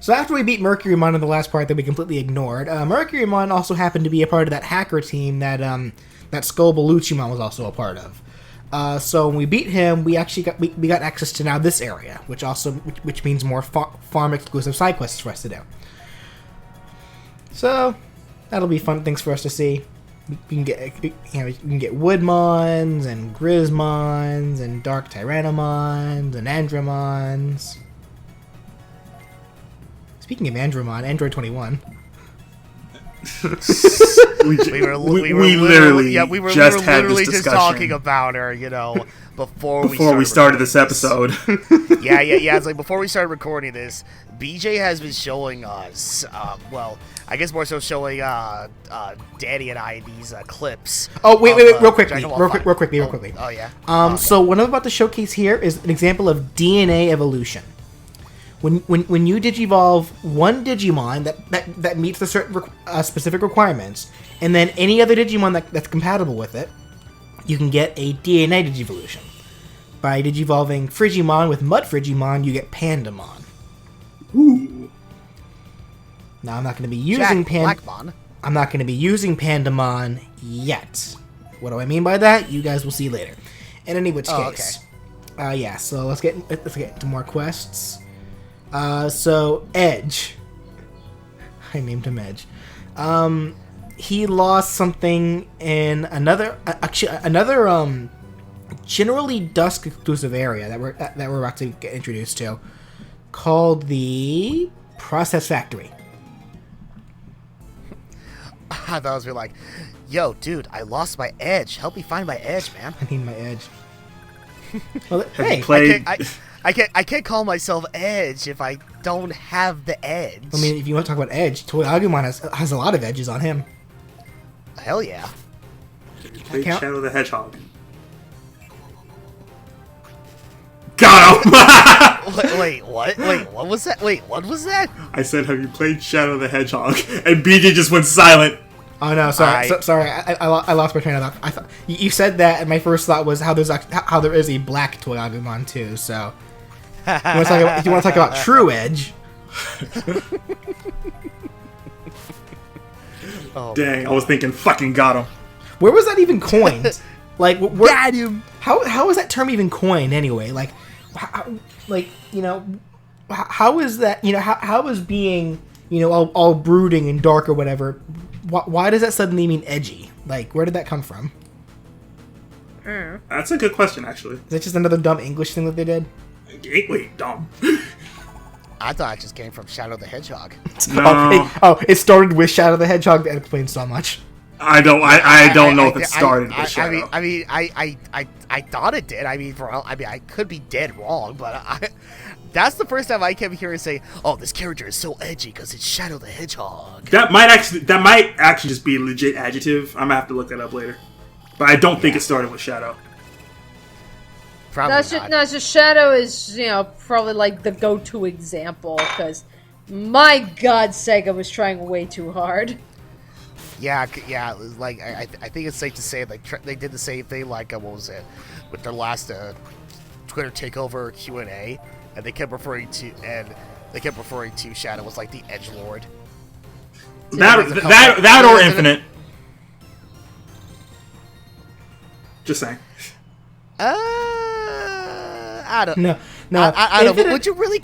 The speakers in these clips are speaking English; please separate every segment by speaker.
Speaker 1: So after we beat Mercurymon in the last part that we completely ignored, Mercurymon also happened to be a part of that hacker team that Skullbaluchimon was also a part of. So when we beat him, we actually got access to now this area, which means more farm exclusive side quests for us to do. So that'll be fun things for us to see. We can get Woodmons and Grizmons and Dark Tyrannomons and Andromons. Speaking of Andromon, Android 21.
Speaker 2: we were literally just talking about her, before we started
Speaker 3: this episode.
Speaker 2: yeah. It's like before we started recording this, BJ has been showing us, I guess more so showing Danny and I these clips.
Speaker 1: Oh wait, real quickly.
Speaker 2: Oh yeah.
Speaker 1: So what I'm about to showcase here is an example of DNA evolution. When you digivolve one Digimon that meets the certain specific requirements, and then any other Digimon that's compatible with it, you can get a DNA digivolution. By digivolving Frigimon with Mud Frigimon, you get Pandamon.
Speaker 3: Ooh.
Speaker 1: Now I'm not going to be using
Speaker 2: Blackmon.
Speaker 1: I'm not going to be using Pandamon yet. What do I mean by that? You guys will see later. In any which case, okay. So let's get into more quests. So Edge, I named him Edge. He lost something in another generally Dusk exclusive area that we're about to get introduced to, called the Process Factory.
Speaker 2: I thought it was like, yo, dude, I lost my edge. Help me find my edge, man.
Speaker 1: I need my edge. Well,
Speaker 3: hey, played...
Speaker 2: I can't call myself Edge if I don't have the edge.
Speaker 1: I mean, if you want to talk about Edge, Toyagumon has a lot of edges on him.
Speaker 2: Hell yeah.
Speaker 3: Played Shadow the Hedgehog. Got him!
Speaker 2: Wait, what? Wait, what was that? Wait, what was that?
Speaker 3: I said, have you played Shadow the Hedgehog? And BJ just went silent.
Speaker 1: Oh no, sorry, sorry. I lost my train of thought. I thought you said that, and my first thought was how there is a black Toyagumon too. So, if you want to talk about True Edge.
Speaker 2: Oh,
Speaker 3: dang, I was thinking, fucking got him.
Speaker 1: Where was that even coined? Like,
Speaker 2: got him.
Speaker 1: How is that term even coined anyway? Like, how is that? How is being all brooding and dark or whatever? Why does that suddenly mean edgy? Like, where did that come from?
Speaker 3: That's a good question, actually.
Speaker 1: Is that just another dumb English thing that they did?
Speaker 3: Wait, dumb.
Speaker 2: I thought it just came from Shadow the Hedgehog.
Speaker 3: No.
Speaker 1: It started with Shadow the Hedgehog. That explains so much.
Speaker 3: I don't know if it started with Shadow.
Speaker 2: I thought it did. I could be dead wrong, but that's the first time I kept hearing say, "Oh, this character is so edgy because it's Shadow the Hedgehog."
Speaker 3: That might actually just be a legit adjective. I'm gonna have to look that up later. But I don't think it started with Shadow.
Speaker 2: Probably not.
Speaker 4: No, so Shadow is probably like the go-to example because, my God, Sega was trying way too hard.
Speaker 2: Yeah. Like I think it's safe to say like they did the same thing. Like what was it with their last Twitter takeover Q&A, and they kept referring to Shadow as like the edgelord.
Speaker 3: That or Infinite. Just saying.
Speaker 2: I don't.
Speaker 1: No.
Speaker 2: I don't know. Would you really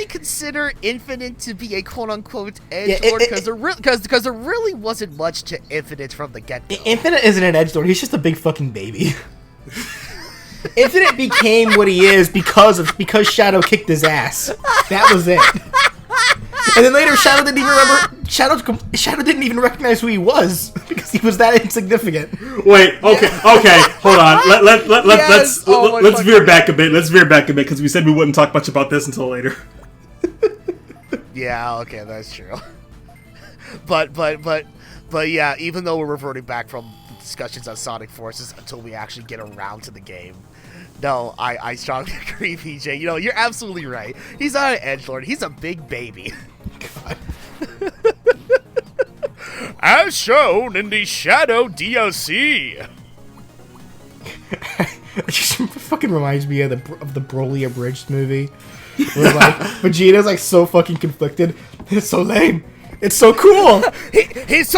Speaker 2: consider Infinite to be a quote unquote edgelord? Because there really wasn't much to Infinite from the get go.
Speaker 1: Infinite isn't an edgelord. He's just a big fucking baby. Infinite became what he is because Shadow kicked his ass. That was it. And then later, Shadow didn't even remember. Shadow didn't even recognize who he was because he was that insignificant.
Speaker 3: Wait, okay, hold on. Let's veer back a bit. Because we said we wouldn't talk much about this until later.
Speaker 2: Yeah, okay, that's true. But yeah, even though we're reverting back from discussions on Sonic Forces until we actually get around to the game. No, I strongly agree, PJ. You're absolutely right. He's not an edgelord. He's a big baby. God. As shown in the Shadow DLC.
Speaker 1: It just fucking reminds me of the Broly Abridged movie. Where, like, Vegeta's like so fucking conflicted. It's so lame. It's so cool.
Speaker 2: He's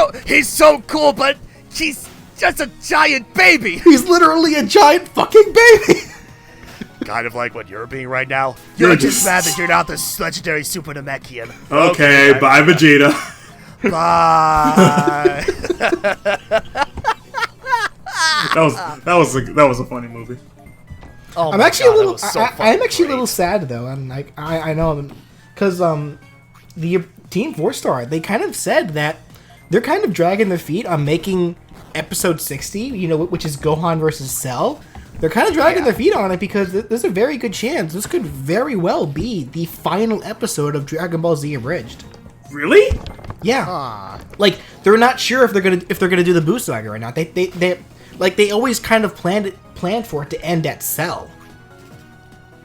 Speaker 2: so cool, but he's just a giant baby.
Speaker 1: He's literally a giant fucking baby.
Speaker 2: Kind of like what you're being right now. You're just mad that you're not the legendary Super Namekian.
Speaker 3: Okay, bye, Vegeta.
Speaker 2: Bye.
Speaker 3: that was a funny movie.
Speaker 2: Oh
Speaker 1: I'm
Speaker 2: my
Speaker 1: actually
Speaker 2: God,
Speaker 1: a little.
Speaker 2: that was so
Speaker 1: I'm actually a
Speaker 2: great.
Speaker 1: little sad though, and like I know, because the Team 4-Star, they kind of said that they're kind of dragging their feet on making episode 60, you know, which is Gohan versus Cell. They're kind of dragging their feet on it because there's a very good chance this could very well be the final episode of Dragon Ball Z Abridged.
Speaker 3: Really?
Speaker 1: Yeah. Like they're not sure if they're gonna do the Boo Saga or not. They always kind of planned for it to end at Cell.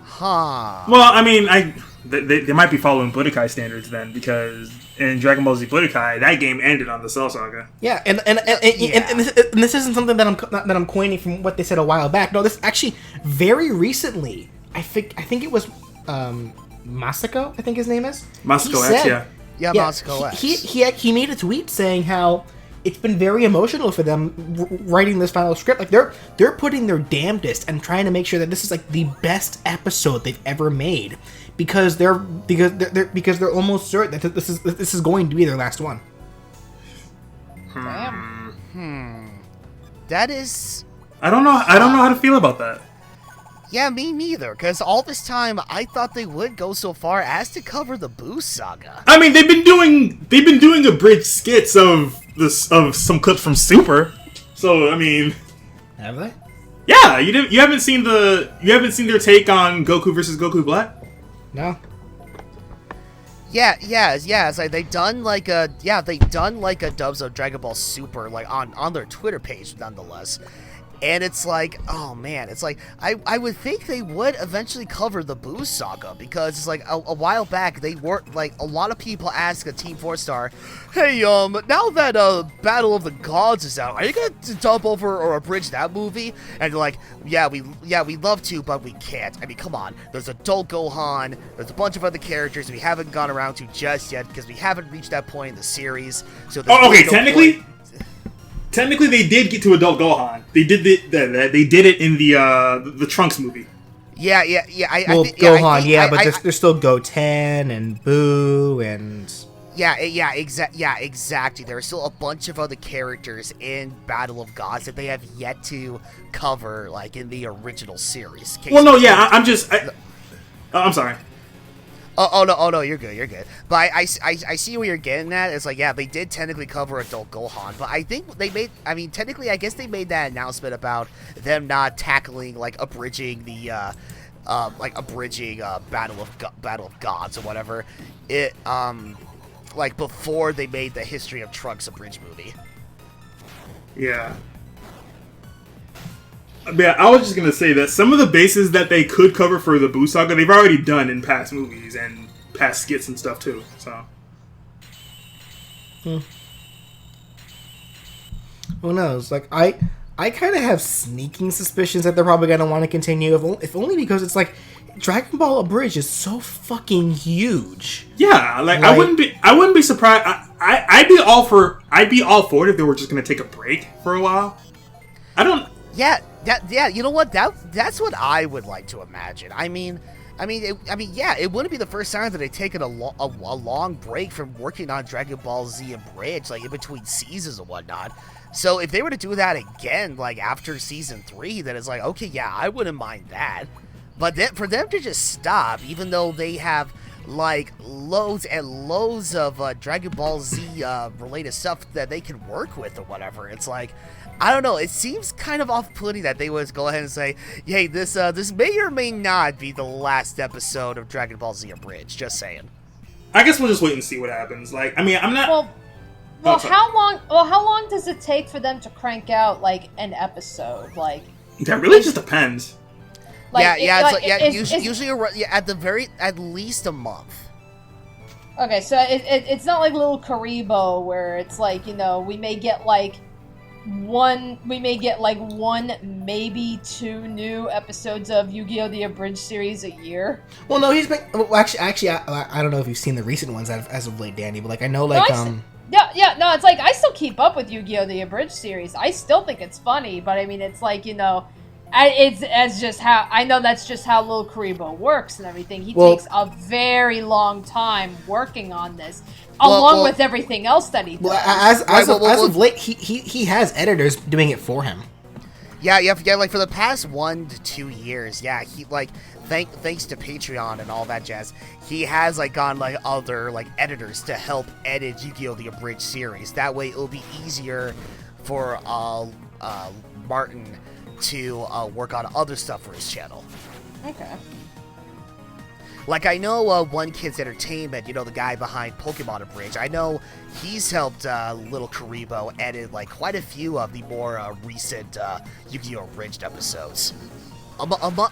Speaker 2: Huh.
Speaker 3: Well, I mean, they might be following Budokai standards then, because in Dragon Ball Z Budokai, that game ended on the Cell Saga.
Speaker 1: Yeah, and this isn't something that I'm coining from what they said a while back. No, this actually very recently. I think it was Masako. I think his name is
Speaker 3: Masako X, yeah.
Speaker 2: Yeah, Masako X.
Speaker 1: He made a tweet saying how it's been very emotional for them writing this final script. Like they're putting their damnedest and trying to make sure that this is like the best episode they've ever made, because they're almost certain that this is going to be their last one.
Speaker 4: Damn.
Speaker 2: That is...
Speaker 3: I don't know how to feel about that.
Speaker 2: Yeah, me neither, because all this time I thought they would go so far as to cover the Boo Saga.
Speaker 3: I mean, they've been doing abridged skits of some clips from Super. So, I mean,
Speaker 1: Have they?
Speaker 3: yeah, you haven't seen their take on Goku versus Goku Black?
Speaker 1: No.
Speaker 2: Yeah. It's like they've done like a dubs of Dragon Ball Super like on their Twitter page nonetheless. And it's like, oh man, it's like, I would think they would eventually cover the Boo Saga, because it's like a while back they were like, a lot of people ask a Team 4-Star, hey, now that Battle of the Gods is out, are you gonna dub over or abridge that movie? And they're like, yeah, we'd love to, but we can't. I mean, come on, there's Adult Gohan, there's a bunch of other characters we haven't gone around to just yet, because we haven't reached that point in the series. So
Speaker 3: okay, Technically, they did get to Adult Gohan. They did it in the Trunks movie.
Speaker 2: Yeah.
Speaker 1: Gohan, but there's still Goten and Boo and...
Speaker 2: Exactly. There are still a bunch of other characters in Battle of Gods that they have yet to cover, like in the original series.
Speaker 3: I'm sorry.
Speaker 2: Oh no, you're good. But I see where you're getting at. It's like, yeah, they did technically cover Adult Gohan, but I think technically, I guess they made that announcement about them not tackling, like, abridging the, Battle of Gods or whatever. It, like, before they made the History of Trunks abridged movie.
Speaker 3: Yeah. Yeah, I was just gonna say that some of the bases that they could cover for the Boo Saga, they've already done in past movies and past skits and stuff too. So,
Speaker 1: who knows? Like I kind of have sneaking suspicions that they're probably gonna want to continue, if only because it's like Dragon Ball Abridged is so fucking huge.
Speaker 3: Yeah, like I wouldn't be surprised. I'd be all for it if they were just gonna take a break for a while.
Speaker 2: Yeah, you know what? That's what I would like to imagine. It wouldn't be the first time that they've taken a long break from working on Dragon Ball Z Abridged, like in between seasons and whatnot. So if they were to do that again, like after season 3, then it's like, okay, yeah, I wouldn't mind that. But then for them to just stop, even though they have like loads and loads of Dragon Ball Z related stuff that they can work with or whatever, it's like, I don't know, it seems kind of off-putting that they would go ahead and say, hey, this may or may not be the last episode of Dragon Ball Z Abridged, just saying.
Speaker 3: I guess we'll just wait and see what happens. Like, I mean, I'm not...
Speaker 4: How long does it take for them to crank out, like, an episode? Like...
Speaker 3: That really just depends.
Speaker 2: Usually at least a month.
Speaker 4: Okay, so it's not like little Karibo where it's like, you know, we may get like we may get like one, maybe two new episodes of Yu-Gi-Oh! The Abridged series a year.
Speaker 1: Well, no, he's been. Well, actually, I don't know if you've seen the recent ones as of late, Danny, but like I know, like
Speaker 4: no, it's like I still keep up with Yu-Gi-Oh! The Abridged series. I still think it's funny, but I mean, it's like, you know, it's just how I know that's just how Lil Karibo works and everything. He takes a very long time working on this, along with everything else that he does.
Speaker 1: Well, as of late, he has editors doing it for him.
Speaker 2: Yeah, like for the past 1 to 2 years, yeah, he like thanks to Patreon and all that jazz, he has like gone like other like editors to help edit Yu-Gi-Oh! The Abridged series. That way, it'll be easier for Martin to work on other stuff for his channel.
Speaker 4: Okay.
Speaker 2: Like, I know One Kid's Entertainment, you know, the guy behind Pokemon Abridged, I know he's helped Little Karibo edit, like, quite a few of the more recent Yu-Gi-Oh! Abridged episodes.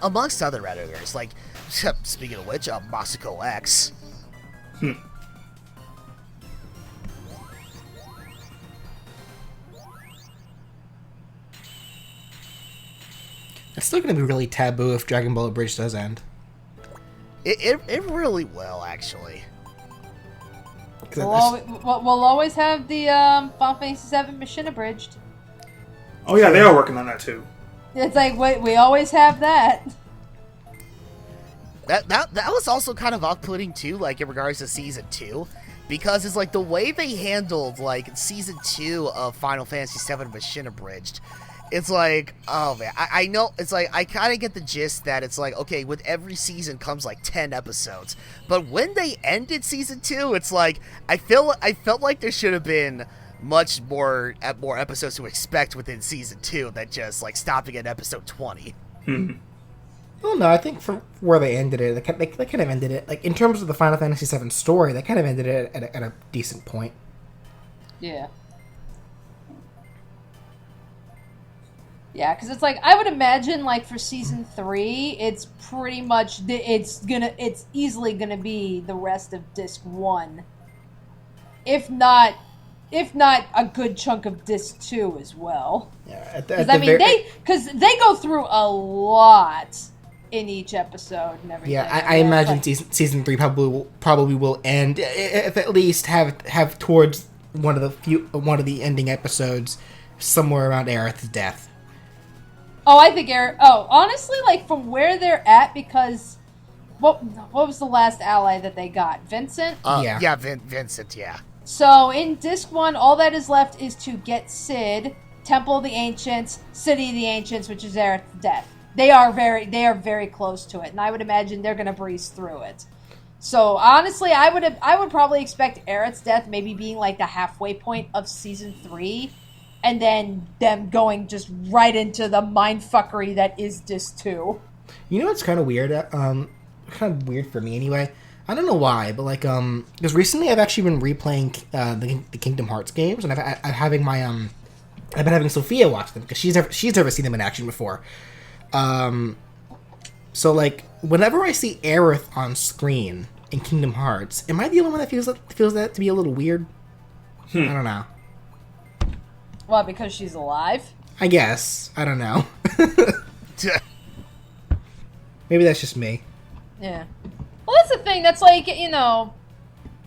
Speaker 2: Amongst other editors, like, speaking of which, Masako X.
Speaker 1: It's still going to be really taboo if Dragon Ball Abridged does end.
Speaker 2: It really will, actually.
Speaker 4: We'll always have the Final Fantasy VII Mission Abridged.
Speaker 3: Oh yeah, they are working on that too.
Speaker 4: It's like, we always have that.
Speaker 2: That was also kind of off-putting too, like in regards to Season 2. Because it's like the way they handled like Season 2 of Final Fantasy VII Mission Abridged. It's like, oh man, I know, it's like, I kind of get the gist that it's like, okay, with every season comes like 10 episodes. But when they ended Season 2, it's like, I felt like there should have been much more episodes to expect within Season 2 than just like stopping at episode 20.
Speaker 1: Well, no, I think from where they ended it, they kind of ended it, like, in terms of the Final Fantasy VII story, they kind of ended it at a decent point.
Speaker 4: Yeah. Yeah, because it's like, I would imagine, like, for Season 3, it's pretty much, it's easily gonna be the rest of Disc 1. If not a good chunk of Disc 2 as well.
Speaker 1: Yeah,
Speaker 4: because they go through a lot in each episode and everything.
Speaker 1: Yeah, I imagine season 3 probably will end, if at least have towards one of the ending episodes somewhere around Aerith's death.
Speaker 4: Oh, I think honestly, like, from where they're at, because what was the last ally that they got? Vincent?
Speaker 2: Vincent, yeah.
Speaker 4: So in Disc 1, all that is left is to get Cid, Temple of the Ancients, City of the Ancients, which is Aerith's death. They are very close to it, and I would imagine they're gonna breeze through it. So honestly, I would probably expect Aerith's death maybe being like the halfway point of Season 3. And then them going just right into the mindfuckery that is Disc 2.
Speaker 1: You know what's kind of weird? Kind of weird for me anyway. I don't know why, but like, because recently I've actually been replaying the Kingdom Hearts games, and I've been having Sophia watch them because she's never seen them in action before. So like, whenever I see Aerith on screen in Kingdom Hearts, am I the only one that feels that to be a little weird? I don't know.
Speaker 4: Well, because she's alive?
Speaker 1: I guess. I don't know. Maybe that's just me.
Speaker 4: Yeah. Well, that's the thing. That's like, you know...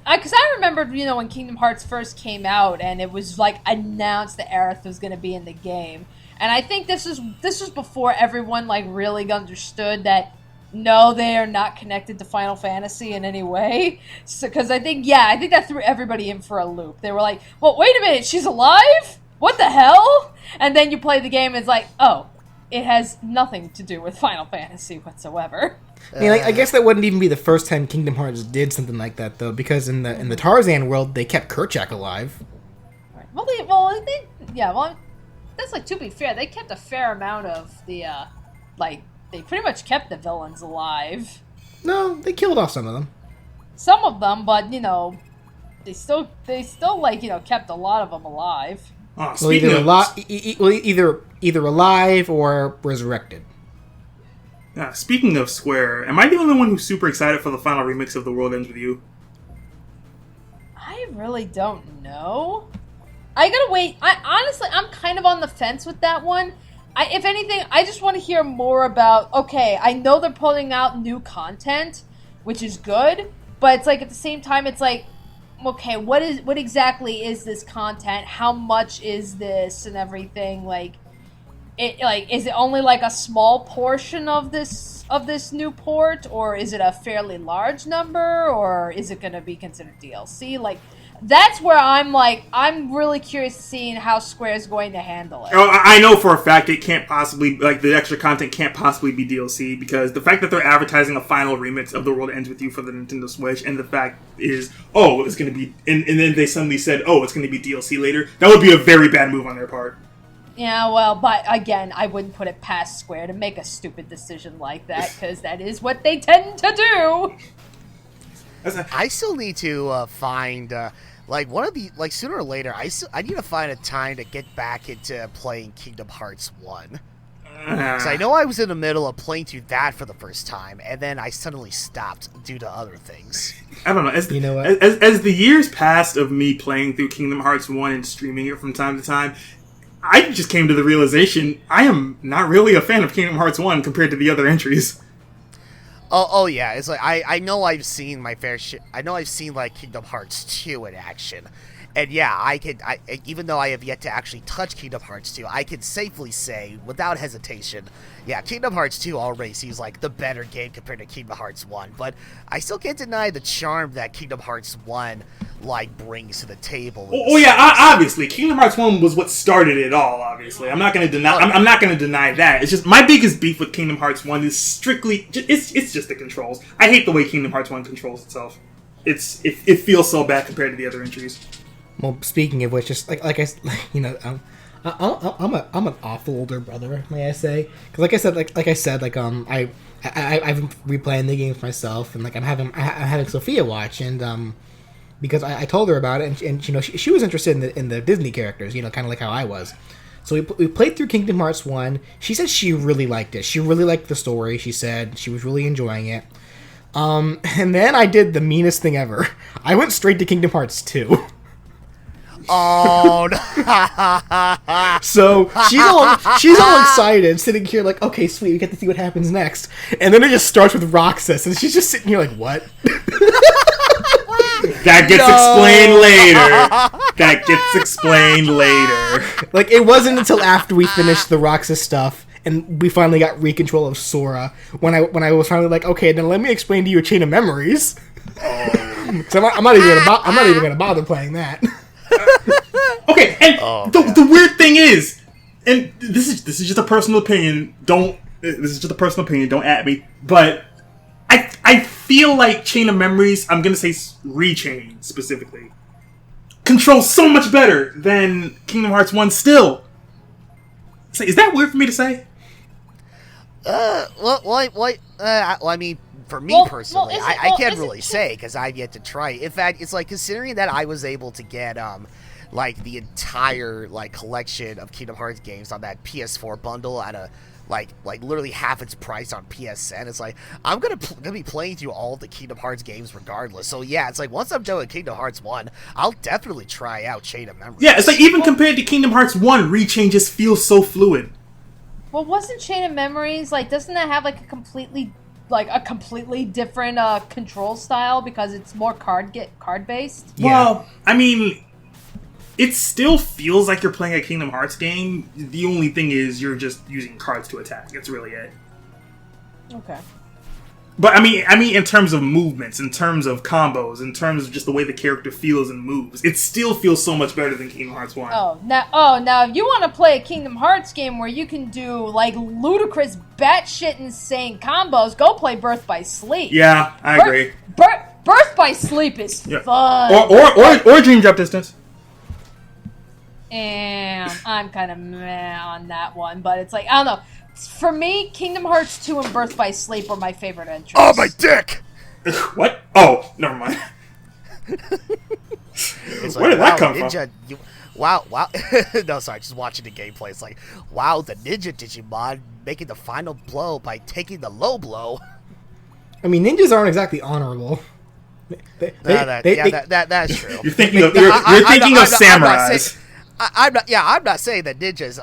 Speaker 4: Because I remembered, you know, when Kingdom Hearts first came out, and it was, like, announced that Aerith was going to be in the game. And I think this was before everyone, like, really understood that, no, they are not connected to Final Fantasy in any way. Because I think that threw everybody in for a loop. They were like, well, wait a minute, she's alive? What the hell? And then you play the game and it's like, oh, it has nothing to do with Final Fantasy whatsoever.
Speaker 1: I mean, I guess that wouldn't even be the first time Kingdom Hearts did something like that, though, because in the Tarzan world, they kept Kerchak alive.
Speaker 4: Right. That's like, to be fair, they kept a fair amount of the, they pretty much kept the villains alive.
Speaker 1: No, they killed off some of them.
Speaker 4: Some of them, but, you know, they still like, you know, kept a lot of them alive.
Speaker 1: Well, either alive or resurrected.
Speaker 3: Speaking of Square, am I the only one who's super excited for the final remix of The World Ends With You?
Speaker 4: I really don't know. I gotta wait. Honestly, I'm kind of on the fence with that one. If anything, I just want to hear more about, okay, I know they're putting out new content, which is good, but it's like at the same time, it's like, okay, what exactly is this content? How much is this and everything? Is it only like a small portion of this new port, or is it a fairly large number, or is it going to be considered DLC? Like, that's where I'm really curious to see how Square's going to handle it.
Speaker 3: Oh, I know for a fact it can't possibly, like, the extra content can't possibly be DLC, because the fact that they're advertising a final remix of The World Ends With You for the Nintendo Switch, and the fact is, oh, it's going to be, and then they suddenly said, oh, it's going to be DLC later, that would be a very bad move on their part.
Speaker 4: Yeah, well, but again, I wouldn't put it past Square to make a stupid decision like that, because that is what they tend to do.
Speaker 2: I still need to find, sooner or later, I need to find a time to get back into playing Kingdom Hearts 1. Because I know I was in the middle of playing through that for the first time, and then I suddenly stopped due to other things.
Speaker 3: I don't know. As the years passed of me playing through Kingdom Hearts 1 and streaming it from time to time, I just came to the realization I am not really a fan of Kingdom Hearts 1 compared to the other entries.
Speaker 2: Oh yeah, it's like I know I've seen my fair share. I know I've seen like Kingdom Hearts 2 in action, and yeah, I even though I have yet to actually touch Kingdom Hearts 2, I can safely say without hesitation, yeah, Kingdom Hearts 2 already seems like the better game compared to Kingdom Hearts 1. But I still can't deny the charm that Kingdom Hearts 1 brings to the table.
Speaker 3: Oh yeah, obviously, Kingdom Hearts 1 was what started it all. Obviously, I'm not going to deny. I'm not going to deny that. It's just my biggest beef with Kingdom Hearts 1 is strictly it's just the controls. I hate the way Kingdom Hearts 1 controls itself. It feels so bad compared to the other entries.
Speaker 1: Well, speaking of which, just I'm an awful older brother, may I say? Because like I said, I've been replaying the games myself, and I'm having Sophia watch, and because I told her about it, and she was interested in the Disney characters, kind of like how I was. So we played through Kingdom Hearts 1. She said she really liked it. She really liked the story. She said she was really enjoying it. And then I did the meanest thing ever. I went straight to Kingdom Hearts 2.
Speaker 2: Oh no.
Speaker 1: So she's all excited, sitting here like, okay, sweet, we get to see what happens next. And then it just starts with Roxas, and she's just sitting here like, what?
Speaker 3: That gets explained later. Like,
Speaker 1: it wasn't until after we finished the Roxas stuff and we finally got recontrol of Sora when I was finally like, okay, then let me explain to you a chain of memories. So I'm not even gonna bother playing that.
Speaker 3: Okay, and the weird thing is, and this is just a personal opinion. Don't at me. But I feel like Chain of Memories, I'm gonna say Rechain specifically, controls so much better than Kingdom Hearts 1 still. So is that weird for me to say?
Speaker 2: I mean, for me personally, I can't really say because I've yet to try it. In fact, it's like, considering that I was able to get the entire collection of Kingdom Hearts games on that PS4 bundle at a literally half its price on PSN. It's like, I'm gonna be playing through all the Kingdom Hearts games regardless. So yeah, it's like, once I'm done with Kingdom Hearts 1, I'll definitely try out Chain of Memories.
Speaker 3: Yeah, it's like, even compared to Kingdom Hearts 1, Rechain just feels so fluid.
Speaker 4: Well, wasn't Chain of Memories doesn't that have a completely different control style because it's more card based?
Speaker 3: Yeah. Well, I mean, it still feels like you're playing a Kingdom Hearts game. The only thing is you're just using cards to attack. That's really it.
Speaker 4: Okay.
Speaker 3: But I mean, in terms of movements, in terms of combos, in terms of just the way the character feels and moves, it still feels so much better than Kingdom Hearts 1.
Speaker 4: Now if you want to play a Kingdom Hearts game where you can do ludicrous batshit insane combos, go play Birth by Sleep.
Speaker 3: Yeah, I agree.
Speaker 4: Birth by Sleep is fun.
Speaker 3: Or Dream Drop Distance.
Speaker 4: And I'm kind of meh on that one, but it's like, I don't know. For me, Kingdom Hearts 2 and Birth by Sleep are my favorite entries.
Speaker 2: Oh, my dick!
Speaker 3: What? Oh, never mind. Where did that come from?
Speaker 2: Wow. No, sorry, just watching the gameplay. It's like, wow, the Ninja Digimon making the final blow by taking the low blow.
Speaker 1: I mean, ninjas aren't exactly honorable.
Speaker 2: That's true.
Speaker 3: You're thinking of samurais.
Speaker 2: I'm not saying that ninjas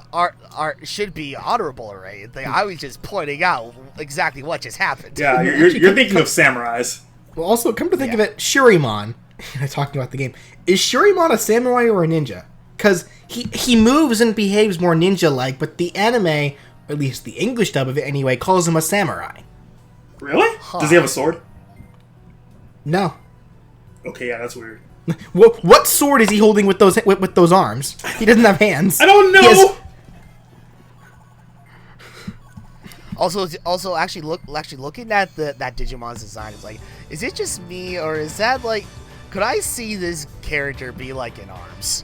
Speaker 2: should be honorable or anything. I was just pointing out exactly what just happened.
Speaker 3: Yeah, you're thinking of samurais.
Speaker 1: Well, also, come to think of it, Shurimon, talking about the game, is Shurimon a samurai or a ninja? Because he moves and behaves more ninja-like, but the anime, or at least the English dub of it anyway, calls him a samurai.
Speaker 3: Really?
Speaker 2: Huh.
Speaker 3: Does he have a sword?
Speaker 1: No.
Speaker 3: Okay, yeah, that's weird.
Speaker 1: What sword is he holding with those arms? He doesn't have hands.
Speaker 3: I don't know!
Speaker 1: He has-
Speaker 2: Also, actually looking at that Digimon's design, is like, is it just me, or is that like, could I see this character be like in arms?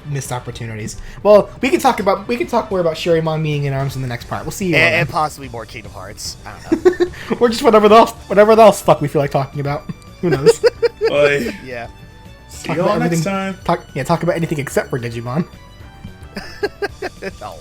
Speaker 1: Missed opportunities. Well, we can talk more about Shurimon being in arms in the next part. We'll see you.
Speaker 2: And possibly more Kingdom Hearts. I don't know.
Speaker 1: Or just whatever else fuck we feel like talking about. Who knows?
Speaker 2: Yeah.
Speaker 3: See y'all next time.
Speaker 1: Talk about anything except for Digimon.
Speaker 2: No.